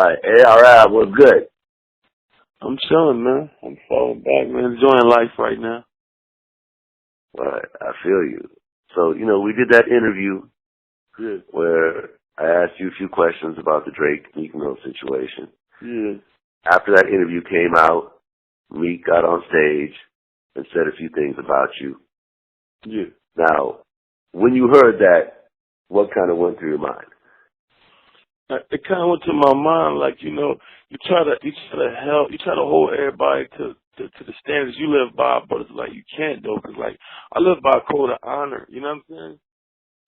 Alright, ARI, we're good. I'm chilling, man. I'm falling back, man. Enjoying life right now. Alright, I feel you. So, we did that interview where I asked you a few questions about the Drake-Meek Mill situation. Yeah. After that interview came out, Meek got on stage and said a few things about you. Yeah. Now, when you heard that, what kind of went through your mind? It kind of went to my mind, like, you try to hold everybody to the standards you live by, but it's like you can't though, because like I live by a code of honor. You know what I'm saying?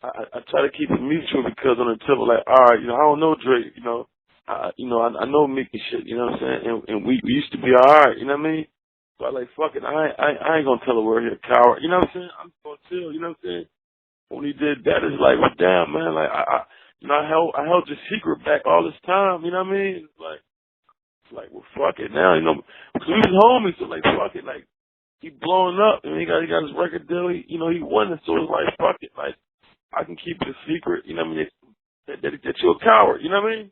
I try to keep it mutual because on the tip of like, all right, I don't know Drake, I know Meek and shit. You know what I'm saying? And we used to be all right. You know what I mean? So I like, fuck it, I ain't gonna tell her we're here, coward. You know what I'm saying? I'm gonna chill. You know what I'm saying? When he did that, it's like, well, damn, man, like I held your secret back all this time. You know what I mean? It's like, well, fuck it now. Because we was homies, so like, fuck it, like he blowing up, and he got his record deal. He won it, so it's like, fuck it, like I can keep it a secret. You know what I mean? That you're a coward. You know what I mean?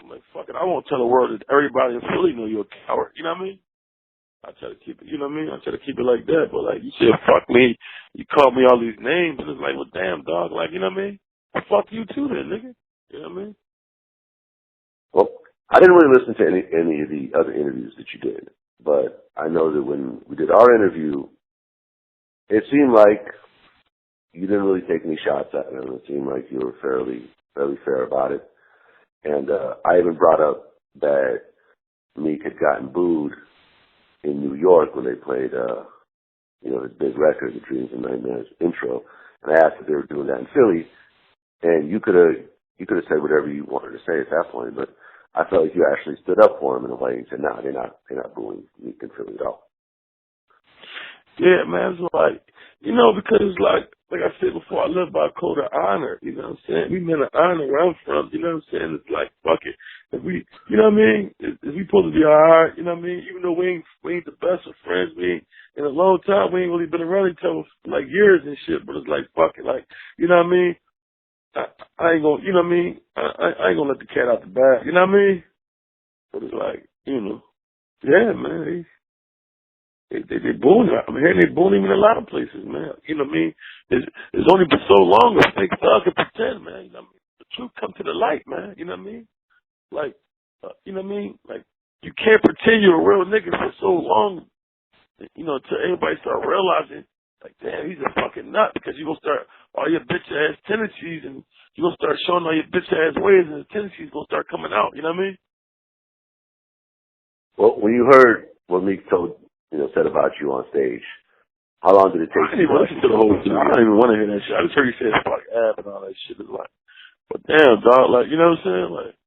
I'm like, fuck it, I won't tell the world that everybody in Philly know you're a coward. You know what I mean? I try to keep it, you know what I mean? I try to keep it like that, but like you said, fuck me. You called me all these names, and it's like, well, damn, dog, like, you know what I mean? Well, fuck you too, then, nigga. You know what I mean? Well, I didn't really listen to any of the other interviews that you did, but I know that when we did our interview, it seemed like you didn't really take any shots at him. It seemed like you were fairly fair about it. And I even brought up that Meek had gotten booed in New York when they played, his big record, the Dreams and Nightmares intro. And I asked if they were doing that in Philly, and you could have said whatever you wanted to say at that point, but I felt like you actually stood up for him in a way and said, no, they're not booing Meek in Philly at all. Yeah, man, it's like, because it's like I said before, I live by a code of honor, you know what I'm saying? We men of honor where I'm from, you know what I'm saying? It's like, fuck it. If we, you know what I mean? If we supposed to be alright, you know what I mean? Even though we ain't the best of friends, we ain't, in a long time, we ain't really been around each other for like years and shit, but it's like, fuck it, like, you know what I mean? I ain't gonna, you know what I mean? I ain't gonna let the cat out the bag, you know what I mean? But it's like, yeah, man, they booing him. I'm hearing they booing him in a lot of places, man. You know what I mean? It's only been so long a fake thug can pretend, man. You know what I mean? The truth come to the light, man. You know what I mean? Like, you know what I mean? Like, you can't pretend you're a real nigga for so long, till everybody start realizing, like, damn, he's a fucking nut, because you gonna start all your bitch ass tendencies, and you gonna start showing all your bitch ass ways, and the tendencies gonna start coming out. You know what I mean? Well, when you heard what Meek said about you on stage, how long did it take? I didn't even listen to the whole thing. I don't even want to hear that shit. I just heard you say fuck ab and all that shit. It's like, but damn, dog, like, you know what I'm saying? Like,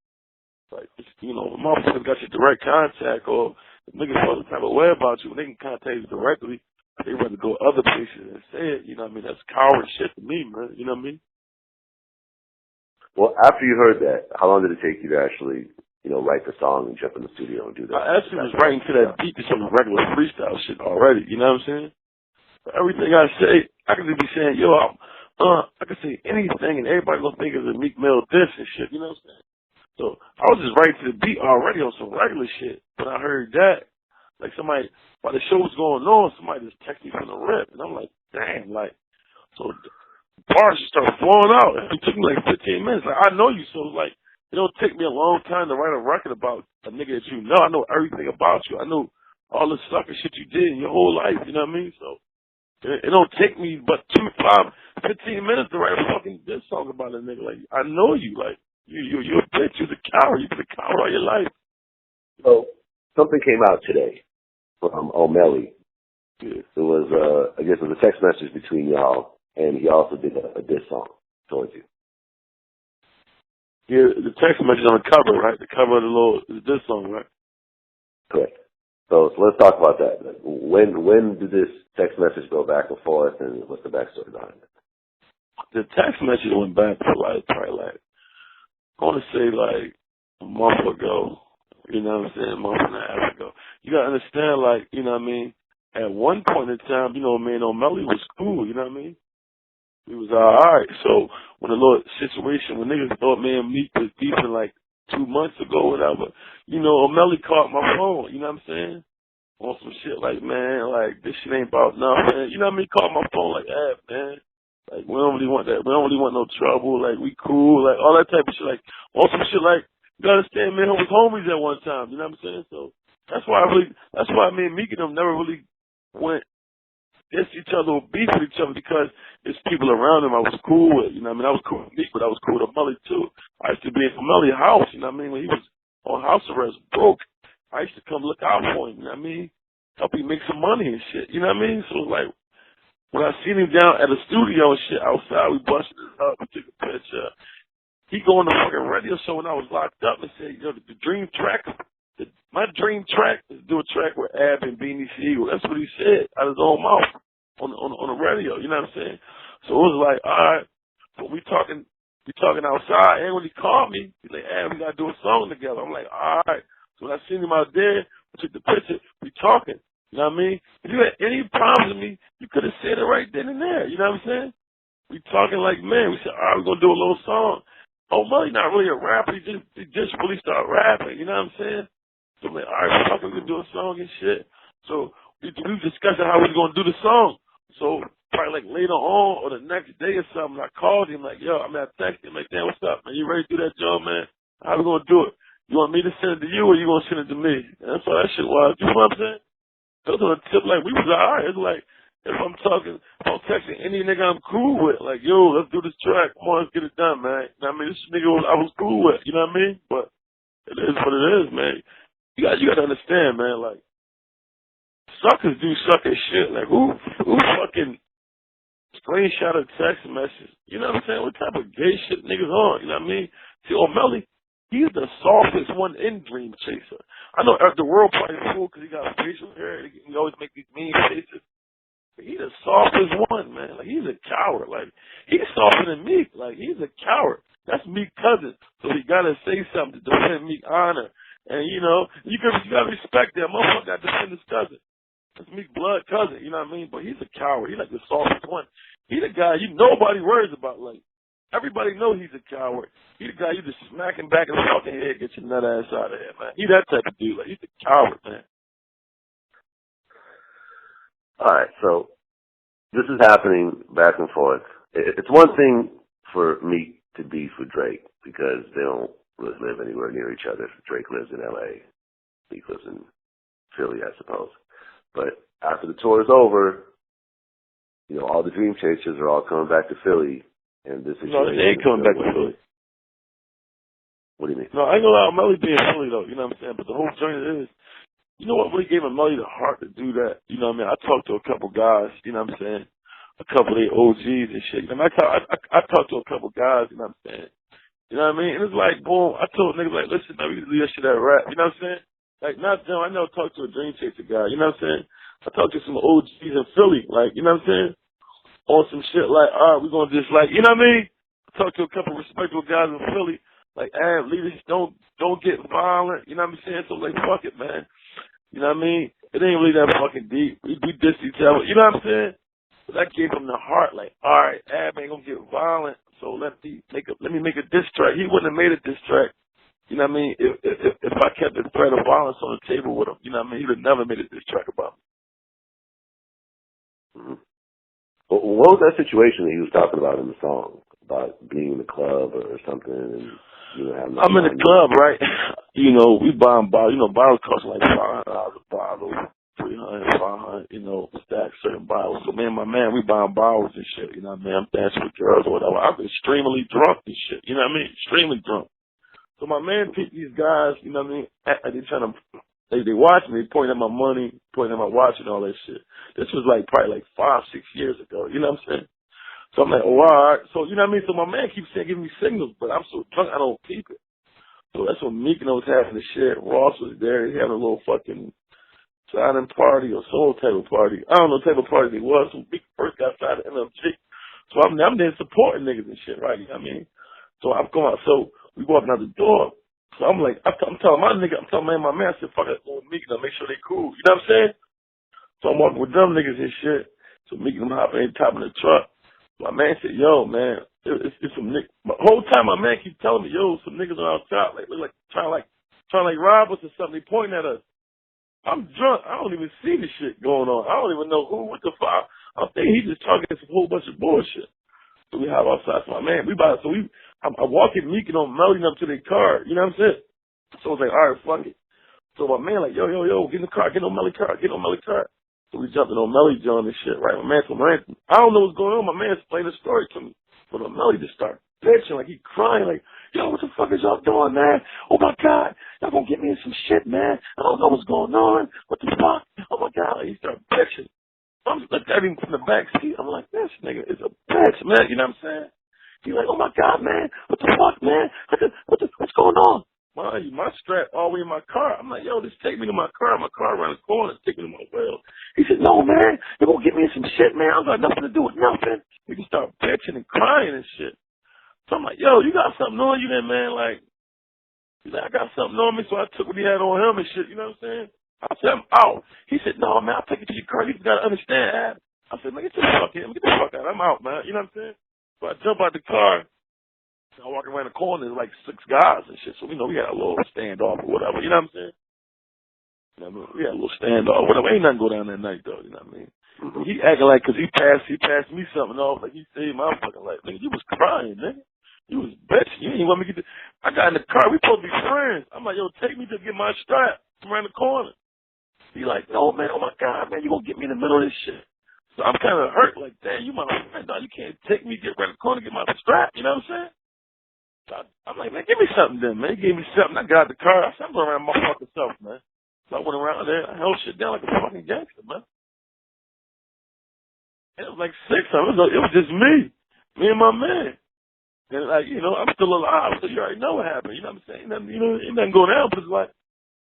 motherfuckers got your direct contact, or if niggas feel the type of way about you, when they can contact you directly, they rather go other places and say it. You know what I mean? That's coward shit to me, man. You know what I mean? Well, after you heard that, how long did it take you to actually, write the song and jump in the studio and do that? I actually was writing to that beat to some regular freestyle shit already. You know what I'm saying? But everything I say, I could just be saying, yo, I could say anything, and everybody gonna think it's a Meek Mill diss and shit. You know what I'm saying? So I was just writing to the beat already on some regular shit. But I heard that, like, somebody, while the show was going on, somebody just texted me from the rip, and I'm like, damn, like, so bars just started flowing out. It took me like 15 minutes. Like, I know you, so like, it don't take me a long time to write a record about a nigga that you know. I know everything about you. I know all the sucker shit you did in your whole life. You know what I mean? So it don't take me but 15 minutes to write a fucking diss song about a nigga. Like, I know you. Like, you're a bitch. You're a coward. You've been a coward all your life. So something came out today from O'Malley. Yeah. It was, I guess it was a text message between y'all, and he also did a diss song towards you. Yeah, the text message on the cover, right? The cover of the diss song, right? Correct. So let's talk about that. Like, when did this text message go back and forth, and what's the backstory behind it? The text message went back for probably I want to say like a month ago. You know what I'm saying? A month and a half ago. You gotta understand, like, you know what I mean? At one point in time, me and O'Malley was cool, you know what I mean? We was alright. So when the little situation, when niggas thought me and Meek was beefing, like, 2 months ago, whatever. You know, Melly called my phone. You know what I'm saying? On some shit like, man, like this shit ain't about nothing. You know what I mean? Called my phone like, man. Like, we don't really want that. We don't really want no trouble. Like, we cool. Like, all that type of shit. Like, on some shit like, you gotta understand, man, I was homies at one time. You know what I'm saying? So, that's why me and Meek and them never really went against each other or beef with each other because there's people around him I was cool with. You know what I mean? I was cool with Meek, but I was cool with Melly too. I used to be in Melly's house. You know what I mean? When he was on house arrest, broke, I used to come look out for him. You know what I mean? Help him make some money and shit. You know what I mean? So, like, when I seen him down at the studio and shit outside, we busted it up, we took a picture. He go on the fucking radio show when I was locked up and said, you know, the dream track, my dream track is to do a track with Ab and Beanie Siegel. That's what he said out of his own mouth on the radio. You know what I'm saying? So it was like, all right, but we talking outside. And when he called me, he's like, Ab, we gotta do a song together. I'm like, all right. So when I seen him out there, I took the picture. We talking. You know what I mean? If you had any problems with me, you could have said it right then and there. You know what I'm saying? We talking like, man, we said, all right, we're going to do a little song. Oh, Melly not really a rapper. He just really started rapping. You know what I'm saying? So I'm like, all right, we're going to do a song and shit. So we discussed how we were going to do the song. So probably like later on or the next day or something, I called him like, yo, I texted him like, damn, what's up, man? You ready to do that job, man? How we going to do it? You want me to send it to you or you going to send it to me? And that's all that shit was. You know what I'm saying? Those are the tip, like, we was alright. It's like, if I'm texting any nigga I'm cool with, like, yo, let's do this track. Come on, let's get it done, man. You know what I mean? This nigga I was cool with, you know what I mean? But it is what it is, man. You gotta understand, man, like, suckers do sucker shit. Like, who fucking screenshot a text message? You know what I'm saying? What type of gay shit niggas on? You know what I mean? See, O'Malley, he's the softest one in Dream Chaser. I know the world probably fool because he got facial hair. He always make these mean faces. But he's the softest one, man. Like, he's a coward. Like, he's softer than Meek. Like, he's a coward. That's Meek's cousin. So he gotta say something to defend Meek's honor. And, you know, you gotta respect that. Motherfucker got to defend his cousin. That's Meek's blood cousin, you know what I mean? But he's a coward. He's like the softest one. He the guy nobody worries about. Like, everybody know he's a coward. He the guy you just smack him back in the fucking head, get your nut ass out of here, man. He that type of dude. Like, he's a coward, man. All right, so this is happening back and forth. It's one thing for me to beef with Drake because they don't live anywhere near each other. Drake lives in L.A. Meek lives in Philly, I suppose. But after the tour is over, you know, all the Dream Chasers are all coming back to Philly, and this is no, they ain't coming back to Philly. What do you mean? No, I ain't gonna allow Melly being Philly though. You know what I'm saying? But the whole joint is, you know what really gave Melly the heart to do that? You know what I mean? I talked to a couple guys. You know what I'm saying? A couple of their OGs and shit. I mean, I talked to a couple guys. You know what I'm saying? You know what I mean? And it's like, boom. I told niggas like, listen, man, we can leave that shit at rap. You know what I'm saying? Like, not them. I never talked to a Dream Chaser guy. You know what I'm saying? I talked to some OGs in Philly. Like, you know what I'm saying? On some shit like, all right, we're gonna just like, you know what I mean? I talked to a couple of respectable guys in Philly. Like, leaders don't get violent. You know what I'm saying? So like, fuck it, man. You know what I mean? It ain't really that fucking deep. We diss each other. You know what I'm saying? But that gave him the heart. Like, all right, Ab ain't gonna get violent. So let me make a diss track. He wouldn't have made a diss track. You know what I mean? If I kept the threat of violence on the table with him, you know what I mean? He would have never made a diss track about me. Mm-hmm. Well, what was that situation that he was talking about in the song? About being in the club or something and, you know, having I'm in the club, right? You know, we buying bottles. You know, bottles cost like $500 a bottle, 300, 500, you know, stack certain bottles. So me and my man, we buying bottles and shit. You know what I mean? I'm dancing with girls or whatever. I'm extremely drunk and shit. You know what I mean? Extremely drunk. So my man picked these guys, you know what I mean? They trying to, they watch me, pointing at my money, pointing at my watch and all that shit. This was like probably like 5, 6 years ago. You know what I'm saying? So I'm like, oh, all right. So, you know what I mean? So my man keeps saying, giving me signals, but I'm so drunk, I don't keep it. So that's when Mykonos was having the shit. Ross was there. He having a little fucking signing party or soul type of party. I don't know what type of party it was. So Meek first got signed to MMG. So I'm there supporting niggas and shit, right? You know what I mean? So I'm going, so we walking out the door. So I'm like, I'm telling my man, I said, fuck it, go with Mykonos, make sure they cool. You know what I'm saying? So I'm walking with them niggas and shit. So Mykonos hopping in top of the truck. My man said, yo, man, it's some niggas. The whole time my man keeps telling me, yo, some niggas are outside, like trying to rob us or something. They pointing at us. I'm drunk. I don't even see the shit going on. I don't even know what the fuck. I'm thinking he's just talking a whole bunch of bullshit. So we have outside. So my man, I'm walking Meek and I'm melting up to their car. You know what I'm saying? So I was like, all right, fuck it. So my man like, yo, get in the car, get on Melly car, get on Melly car. So we jumping on Melly John and shit, right? My man, I don't know what's going on. My man's explained the story to me. But on Melly just started bitching, like he crying, like, yo, what the fuck is y'all doing, man? Oh my God, y'all gonna get me in some shit, man. I don't know what's going on. What the fuck? Oh my God, like, he started bitching. I'm just looking at him from the back seat. I'm like, this nigga is a bitch, man. You know what I'm saying? He's like, oh my God, man, what the fuck, man? What's going on? My strap all the way in my car. I'm like, yo, just take me to my car. My car around the corner, take me to my wheel. He said, no, man, you're going to get me in some shit, man. I don't got nothing to do with nothing. We can start bitching and crying and shit. So I'm like, yo, you got something on you then, man? Like, he's like, I got something on me, so I took what he had on him and shit, you know what I'm saying? I said, I'm out. He said, no, man, I'll take it to your car. You got to understand, Ab. I said, man, get the fuck in. Get the fuck out. I'm out, man. You know what I'm saying? So I jump out the car. I walk around the corner, there's like 6 guys and shit. So, we had a little standoff or whatever. You know what I'm saying? You know what I mean? We had a little standoff. Whatever. Ain't nothing go down that night, though. You know what I mean? He acting like, cause he passed me something off. Like, he saved my fucking life. Nigga, you was crying, nigga. You was bitching. You didn't want me to I got in the car. We supposed to be friends. I'm like, yo, take me to get my strap from around the corner. He like, no, man. Oh, my God, man. You gonna get me in the middle of this shit. So I'm kind of hurt. Like, damn, you my friend, dog. You can't take me, get around the corner, get my strap. You know what I'm saying? I'm like, man, give me something then, man. He gave me something. I got out the car. I said, I'm going around my fucking self, man. So I went around there. I held shit down like a fucking gangster, man. And it was like 6 of us. It was just me and my man. And like, I'm still alive, so you already know what happened. You know what I'm saying? Ain't nothing going down, but it's like,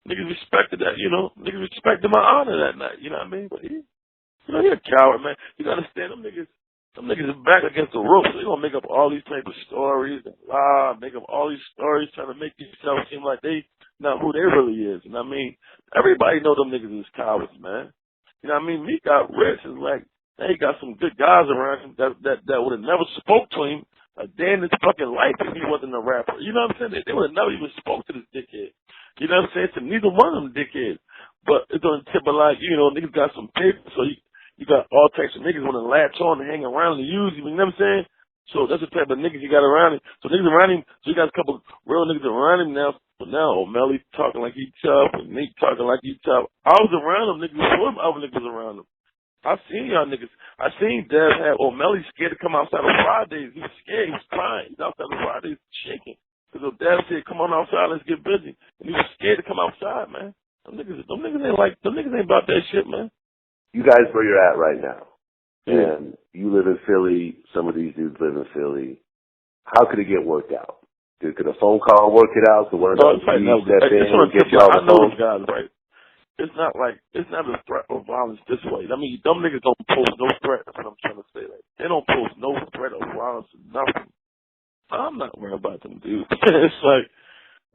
niggas respected that, Niggas respected my honor that night, you know what I mean? But he a coward, man. You gotta understand, them niggas are back against the rope, so they gonna make up all these type of stories and lie, make up all these stories trying to make themselves seem like they not who they really is. You know what I mean? Everybody know them niggas is cowards, man. You know what I mean? Meek got rich. It's like, he got some good guys around him that would have never spoke to him a day in his fucking life if he wasn't a rapper. You know what I'm saying? They would have never even spoke to this dickhead. You know what I'm saying? To neither one of them dickheads. But it's on the tip of like, niggas got some paper, so you got all types of niggas want to latch on and hang around and use him. You know what I'm saying? So that's the type of niggas you got around him. So niggas around him, so you got a couple real niggas around him now. But now O'Malley talking like he tough and Meek talking like he tough. I was around him niggas before other niggas around him. I seen y'all niggas. I seen Dev had O'Malley scared to come outside on Fridays. He was scared. He was crying. He was outside on Fridays shaking. Because Dev said, come on outside, let's get busy. And he was scared to come outside, man. Them niggas ain't about that shit, man. You guys where you're at right now. Yeah. And you live in Philly. Some of these dudes live in Philly. How could it get worked out? Could a phone call work it out? So one of those step in and get you I on the know phone? those guys, right? It's not a threat of violence this way. I mean, them niggas don't post no threat. That's what I'm trying to say. Like, they don't post no threat of violence or nothing. I'm not worried about them dudes. It's like,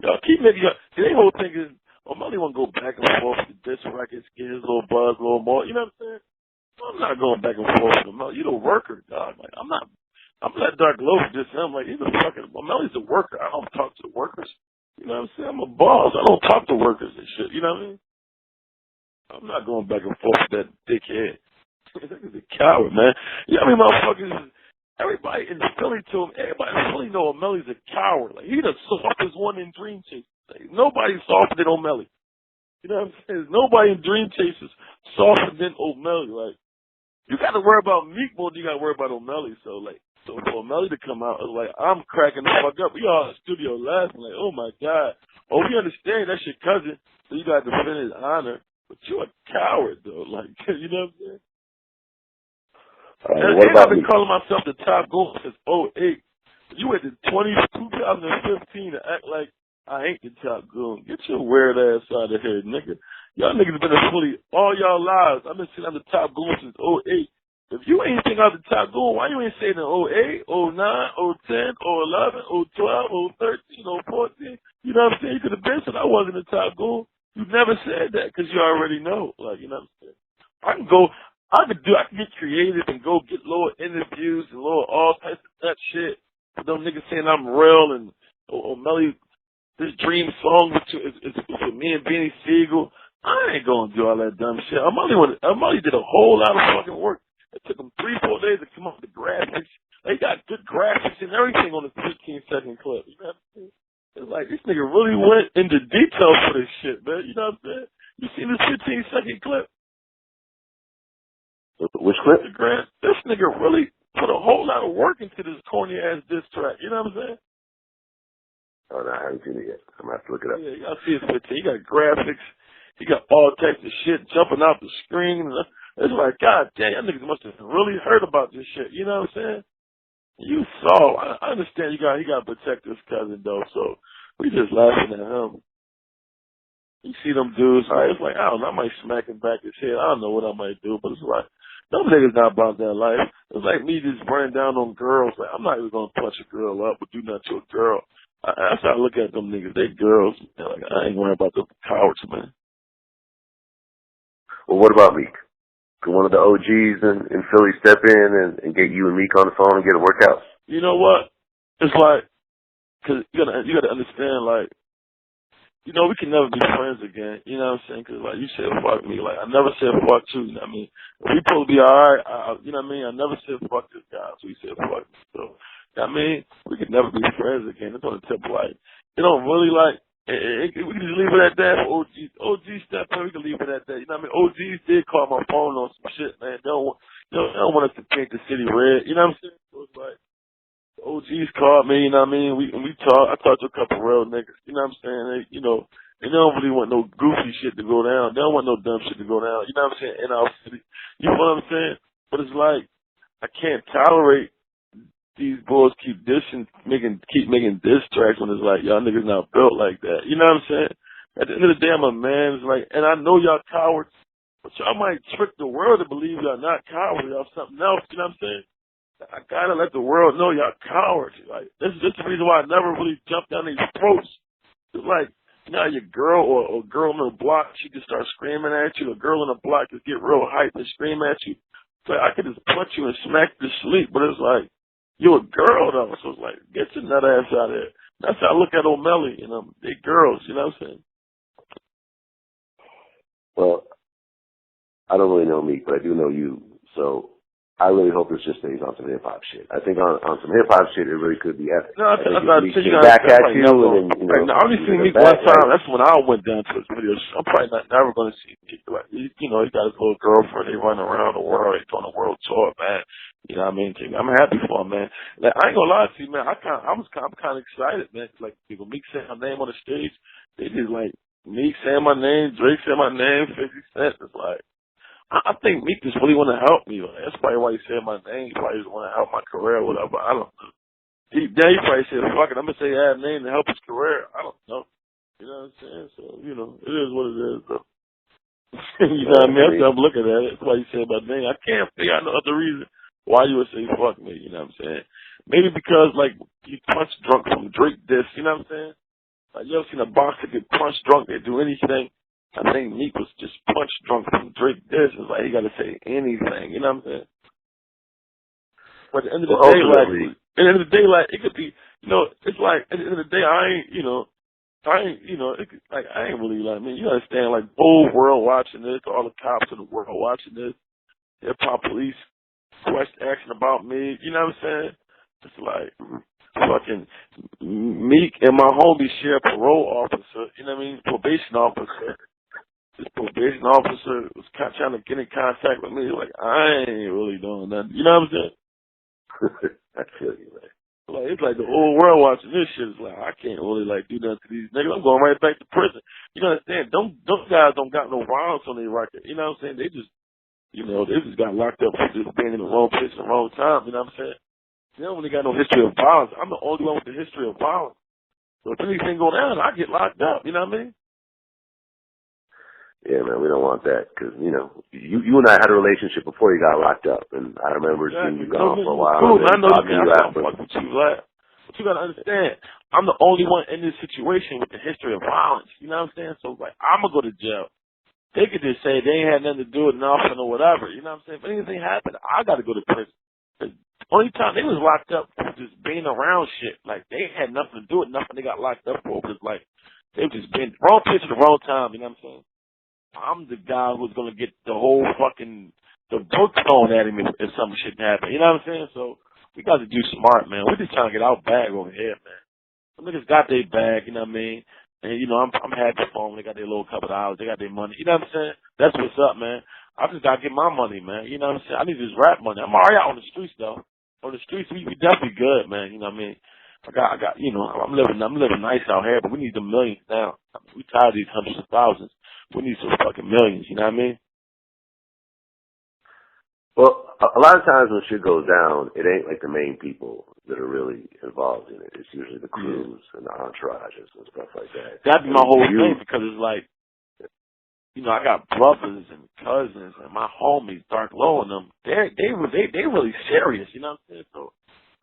y'all keep making see, their whole thing is, O'Malley want to go back and forth with this record, get his little buzz a little more. You know what I'm saying? I'm not going back and forth with O'Malley. You the worker, dog. Like, I'm that Dark Loaf just him. Like, he's a fucking, O'Malley's a worker. I don't talk to the workers. You know what I'm saying? I'm a boss. I don't talk to workers and shit. You know what I mean? I'm not going back and forth with that dickhead. That is a coward, man. You know what I mean, motherfuckers? Everybody in Philly to him, everybody in Philly know O'Malley's a coward. Like, he the softest one in Dream Chasers. Like, nobody's softer than O'Malley. You know what I'm saying? Nobody in Dream Chasers softer than O'Malley. Like, you got to worry about Meek more than you got to worry about O'Malley. So for O'Malley to come out, it's like, I'm cracking the fuck up. We all in the studio laughing like, oh my God. Oh, we understand that's your cousin, so you got to defend his honor. But you a coward, though. Like, you know what I'm saying? And I've been calling myself the top goal since '08. You went to 2015 to act like I ain't the top goon. Get your weird ass out of here, nigga. Y'all niggas been a bully all y'all lives. I've been saying I'm the top goon since '08. If you ain't think I'm the top goon, why you ain't saying in '08, '09, '10, '11, '12, '13, '14? You know what I'm saying? You could have been said I wasn't the top goon. You never said that because you already know. Like, you know what I'm saying? I can go. I could get creative and go get little interviews and little all types of that shit. But them niggas saying I'm real and or Melly, this dream song is for me and Beanie Siegel. I ain't gonna do all that dumb shit. Melly did a whole lot of fucking work. It took them 3-4 days to come up with the graphics. They got good graphics and everything on the 15-second clip. You know what I'm saying? It's like this nigga really went into detail for this shit, man. You know what I'm saying? You seen this 15-second clip? Which clip? This nigga really put a whole lot of work into this corny ass diss track. You know what I'm saying? Oh no, I haven't seen it yet. I'm gonna have to look it up. Yeah, you gotta see his 15. He got graphics. He got all types of shit jumping out the screen. It's like, God damn, y'all niggas must have really heard about this shit. You know what I'm saying? You saw. I understand he got to protect his cousin though, so we just laughing at him. You see them dudes, right? It's like, I don't know, I might smack him back his head. I don't know what I might do, but it's like, them niggas not about that life. It's like me just burning down on girls. Like, I'm not even gonna punch a girl up or do nothing to a girl. That's how I look at them niggas. They girls. Like, I ain't worried about the cowards, man. Well, what about Meek? Could one of the OGs in Philly step in and get you and Meek on the phone and get a workout? You know what? It's like, cause you gotta understand, like, you know, we can never be friends again. You know what I'm saying? Cause like you said, fuck me. Like I never said fuck you. You know what I mean? If we supposed to be alright, you know what I mean? I never said fuck this guy. So he said fuck me. So, you know what I mean? We can never be friends again. It's on the tip of like, you know, really like, we can just leave it at that. OG step in, we can leave it at that. You know what I mean? OGs did call my phone on some shit, man. They don't want us to paint the city red. You know what I'm saying? So it's like, OGs called me, you know what I mean? We talked. I talked to a couple real niggas, you know what I'm saying? They don't really want no goofy shit to go down. They don't want no dumb shit to go down, you know what I'm saying? In our city. You know what I'm saying? But it's like, I can't tolerate these boys keep making diss tracks when it's like, y'all niggas not built like that. You know what I'm saying? At the end of the day, I'm a man. It's like, and I know y'all cowards, but y'all might trick the world to believe y'all not cowards. Y'all something else, you know what I'm saying? I gotta let the world know y'all cowards. Like, this is the reason why I never really jumped down these throats. It's like, you know, your girl or girl on the block, she can start screaming at you. A girl on the block can get real hyped and scream at you. So I could just punch you and smack you to sleep, but it's like, you're a girl though. So it's like, get your nut ass out of there. That's how I look at O'Malley, you know, they girls, you know what I'm saying? Well, I don't really know Meek, but I do know you. So I really hope this just stays on some hip hop shit. I think on some hip hop shit, it really could be epic. No, I think you back at you, and then, you know, I only seen Meek one time. That's when I went down to his videos. I'm probably never going to see Meek. Like, he got his little girlfriend. They run around the world. They doing a world tour, man. You know what I mean? I'm happy for him, man. Like, I ain't gonna lie to you, man. I'm kind of excited, man. Like, people, Meek saying my name on the stage. They just like Meek saying my name, Drake saying my name, 50 Cent. It's like, I think Meek just really want to help me. Like, that's probably why he said my name. He probably just want to help my career or whatever. I don't know. He probably said, fuck it, I'm going to say that name to help his career. I don't know. You know what I'm saying? So, you know, it is what it is, though. You know what I mean? I'm looking at it. That's why he said my name. I can't figure out no other reason why you would say fuck me. You know what I'm saying? Maybe because, like, you punch drunk from Drake diss. You know what I'm saying? Like, you ever seen a boxer get punched drunk? They do anything. I think Meek was just punch drunk from Drake this. It's like he got to say anything. You know what I'm saying? But at the end of the day, like it could be, you know, it's like at the end of the day, I ain't really like, I mean, you understand, like, the whole world watching this, all the cops in the world watching this, hip hop police asking about me. You know what I'm saying? It's like fucking Meek and my homie share a parole officer. You know what I mean? Probation officer. This probation officer was trying to get in contact with me. Like, I ain't really doing nothing. You know what I'm saying? I feel you, man. Like, it's like the whole world watching this shit. It's like, I can't really, like, do nothing to these niggas. I'm going right back to prison. You understand? Those guys don't got no violence on their record. You know what I'm saying? They just got locked up for just being in the wrong place at the wrong time. You know what I'm saying? They don't really got no history of violence. I'm the only one with the history of violence. So if anything go down, I get locked up. You know what I mean? Yeah, man, we don't want that because, you know, you and I had a relationship before you got locked up, and I remember seeing you gone for a while. Cool, I know you after. But you gotta understand, I'm the only one in this situation with the history of violence. You know what I'm saying? So, like, I'm gonna go to jail. they could just say they ain't had nothing to do with nothing or whatever. You know what I'm saying? If anything happened, I got to go to prison. The only time they was locked up was just being around shit. Like, they had nothing to do with nothing they got locked up for. But it's like, they just been wrong place at the wrong time. You know what I'm saying? I'm the guy who's going to get the whole fucking, the book thrown at him if some shit happen. You know what I'm saying? So, we got to do smart, man. We're just trying to get our bag over here, man. Some niggas got their bag, you know what I mean? And, you know, I'm happy for them. They got their little couple of dollars. They got their money. You know what I'm saying? That's what's up, man. I just got to get my money, man. You know what I'm saying? I need this rap money. I'm already out on the streets, though. On the streets, we definitely good, man. You know what I mean? I got, you know, I'm living nice out here, but we need the millions now. I mean, we tired of these hundreds of thousands. We need some fucking millions, you know what I mean? Well, a lot of times when shit goes down, it ain't like the main people that are really involved in it. It's usually the crews and the entourages and stuff like that. That'd be my whole thing, because it's like, you know, I got brothers and cousins and my homies, Dark Low and them. They really serious, you know what I'm saying? So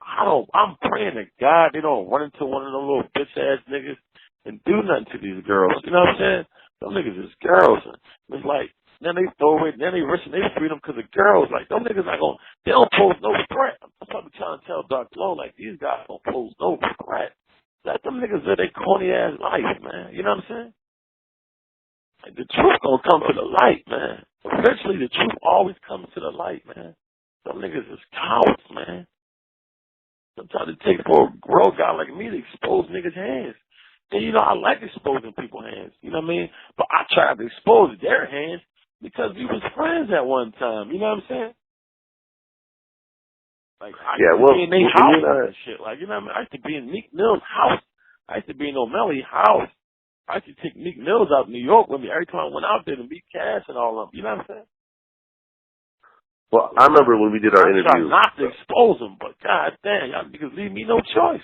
I'm praying to God they don't run into one of them little bitch ass niggas and do nothing to these girls. You know what I'm saying? Them niggas is girls. And it's like, then they throw away, then they risk they freedom because of girls. Like, them niggas not gonna, they don't pose no threat. I'm probably trying to tell Dark Low, like, these guys don't pose no threat. Let them niggas live their corny ass life, man. You know what I'm saying? Like, the truth gonna come to the light, man. Eventually, the truth always comes to the light, man. Some niggas is cowards, man. Sometimes it takes for a grown guy like me to expose niggas' hands. And, you know, I like exposing people's hands. You know what I mean? But I tried to expose their hands because we was friends at one time. You know what I'm saying? Like, I used to be in their house and shit. Like, you know what I mean? I used to be in Meek Mill's house. I used to be in O'Malley's house. I used to take Meek Mills out in New York with me every time I went out there to meet Cash and all of them. You know what I'm saying? Well, I remember when we did our interview. I tried not to expose them, but god damn, y'all niggas leave me no choice.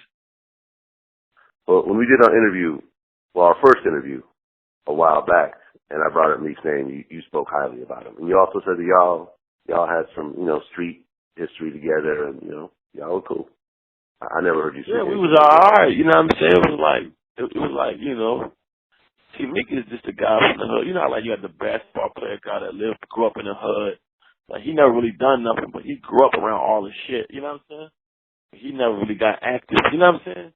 Well, when we did our interview, our first interview a while back, and I brought up Meek's name, you spoke highly about him. And you also said that y'all had some, you know, street history together, and, you know, y'all were cool. I never heard you say that. Yeah, we was alright, you know what I'm saying? It was like, you know, see, Meek is just a guy from the hood. You know how, like, you had the basketball player guy that grew up in the hood. Like, he never really done nothing, but he grew up around all the shit. You know what I'm saying? He never really got active. You know what I'm saying?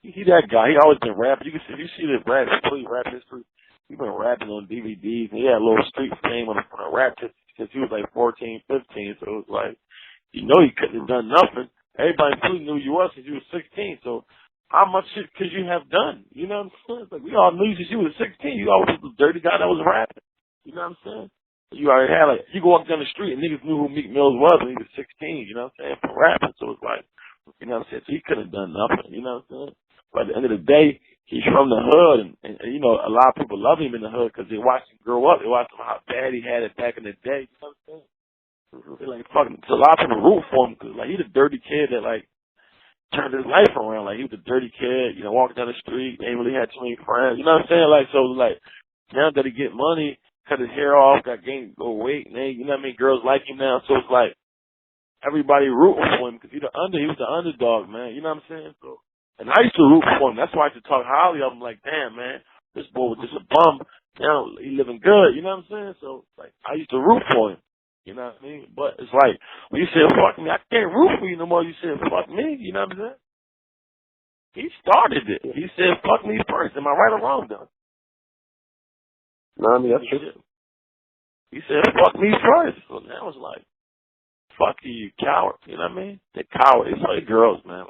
He that guy. He always been rapping. You can see, if you see the rap history, he been rapping on DVDs. And he had a little street fame on the rap because he was like 14, 15. So it was like, you know, he couldn't have done nothing. Everybody knew you was since you was 16. So how much shit could you have done? You know what I'm saying? Like, we all knew since you was 16. You always was the dirty guy that was rapping. You know what I'm saying? You already had, like, you go walk down the street and niggas knew who Meek Mills was when he was 16, you know what I'm saying, for rapping. So it's like, you know what I'm saying? So he couldn't have done nothing, you know what I'm saying? But at the end of the day, he's from the hood, and you know, a lot of people love him in the hood because they watched him grow up. They watched him how bad he had it back in the day, you know what I'm saying? They're like, fucking, so a lot of people root for him because, like, he's a dirty kid that, like, turned his life around. Like, he was a dirty kid, you know, walking down the street, ain't really had too many friends, you know what I'm saying? Like, so, like, now that he get money, cut his hair off, got gained, go weight, and they, you know what I mean? Girls like him now, so it's like everybody rooting for him because he was the underdog, man. You know what I'm saying? So, and I used to root for him. That's why I used to talk highly of him. Like, damn, man, this boy was just a bum. Now he living good. You know what I'm saying? So, like, I used to root for him. You know what I mean? But it's like when you say fuck me, I can't root for you no more. You said fuck me. You know what I'm saying? He started it. He said fuck me first. Am I right or wrong, though? No, I mean, that's true. He said, fuck me first. So now it's like, fuck you coward. You know what I mean? They coward. It's like girls, man.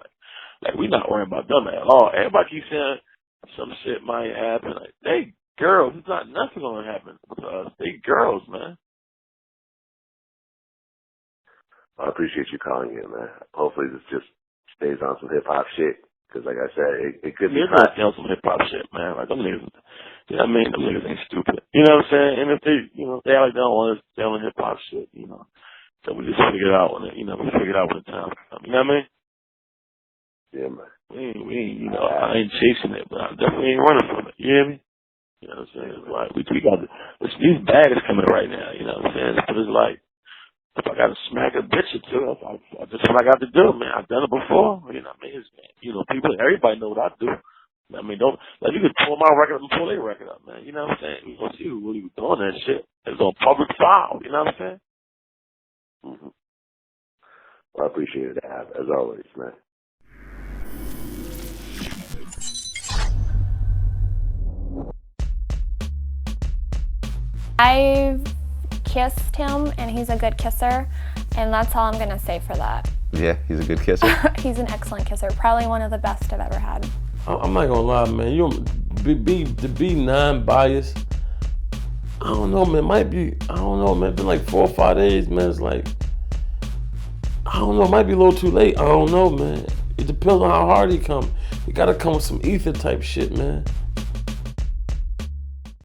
Like we not worrying about them at all. Everybody keeps saying some shit might happen. Like, they girls. It's not nothing gonna happen to us. They girls, man. I appreciate you calling in, man. Hopefully this just stays on some hip-hop shit. Because, like I said, it could be hot. It's some hip-hop shit, man. Like, them niggas, you know what I mean? Them niggas ain't stupid. You know what I'm saying? And if they, you know, they like they don't want us selling hip-hop shit, you know. So we just figure it out when it, you know, we figure it out when the time comes. You know what I mean? Yeah, man. We ain't, you know, I ain't chasing it, but I definitely ain't running from it. You hear me? You know what I'm saying? It's like, we got these bags coming right now, you know what I'm saying? But it's like, if I got to smack a bitch or two, that's what I got to do, man. I've done it before. You know what I mean? You know, everybody know what I do. I mean, don't, like, you could pull my record up and pull their record up, man. You know what I'm saying? We gonna see who really was doing that shit. It's on public file, you know what I'm saying? Mm-hmm. Well, I appreciate it, Ab, as always, man. I've kissed him, and he's a good kisser, and that's all I'm going to say for that. Yeah, he's a good kisser. He's an excellent kisser, probably one of the best I've ever had. I'm not gonna lie, man. You to be non-biased. I don't know, man. Might be. I don't know, man. It's been like 4 or 5 days, man. It's like, I don't know. It might be a little too late. I don't know, man. It depends on how hard he come. He gotta come with some ether type shit, man.